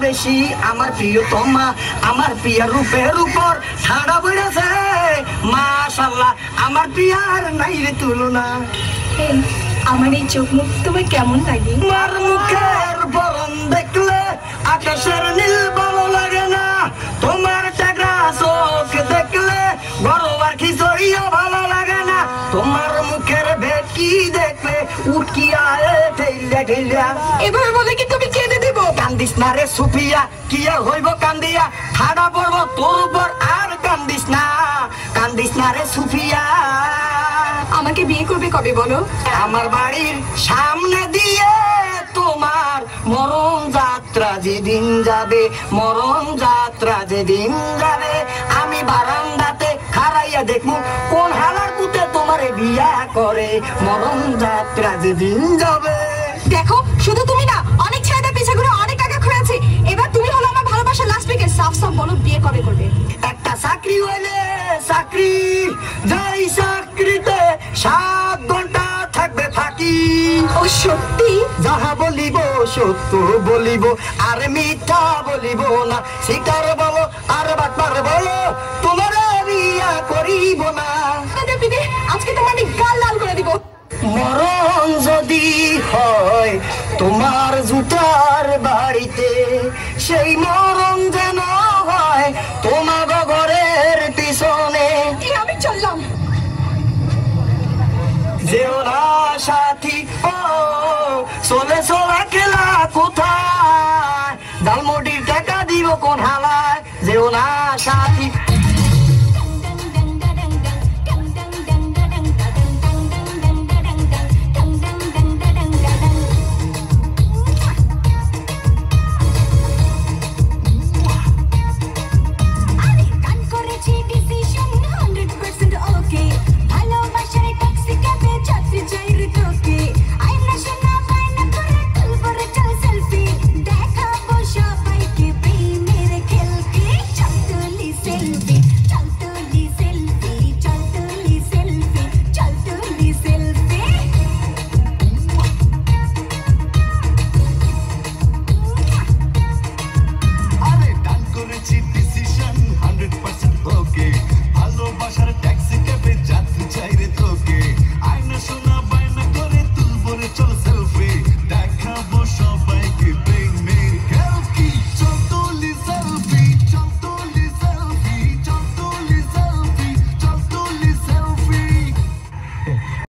বেশি আমার প্রিয়তমা, আমার প্রিয়ার রূপের উপর ছাড়া বেড়েছে মাশাআল্লাহ, আমার প্রিয়ার নাই রে তুলনা। আমার এই চোখ মুখ তোমার কেমন লাগে? তোমার মুখের বরণ দেখলে আকাশের নীল ভালো লাগে না, তোমার টাকা চোখ দেখলে গরবার খিচড়িও ভালো লাগে না, তোমার মুখের ভেটকি দেখলে উটকি আয়ে ঠেইলা ঠেইলা। এভাবে বলে কি তুমি কেঁদে দেবো? কান্দিস না রে সুফিয়া, কি আর হইব কান্দিয়া, ঠাডা পড়ব তোর উপর আর কান্দিস না, কান্দিস না রে সুফিয়া। আমাকে বিয়ে করবে কবে বলো? আমার বাড়ির সামনে দিয়ে তোমার মরণ যাত্রা যেদিন যাবে, মরণ যাত্রা যেদিন যাবে, আমি বারান্দাতে খাড়াইয়া দেখবো কোন হালার পুতে তোমারে বিয়া করে, মরণ যাত্রা যেদিন যাবে। দেখো শুধু তুমি না, অনেক ছেলেদের পিছে ঘুরে অনেক টাকা খোঁড়াছি, এবার তুমি হলো আমার ভালোবাসার লাস্ট উইকেট। সাফ সাফ বলো বিয়ে কবে করবে? একটা চাকরি হইলে চাকরি, যাই চাকরিতে 7 ঘন্টা থাকবে ফাঁকি। ও সত্যি? যাহা বলিব সত্য বলিব, আর মিথ্যা বলিব না, শিকার বলো আর বাটপার বলো, তোমার বিয়া করিব না। আজকে তোমার গাল লাল করে দিব। মরণ যদি হয় তোমার জুতার বাড়িতে, সেই মরণ যেন হয় তোমার ঘরের পিছনে। আমি চললাম। যেও না সাথী, ও চলে চলা খেলা কোথায়, ডালমুটির টাকা দিব কোন হালায়, যেও না সাথী।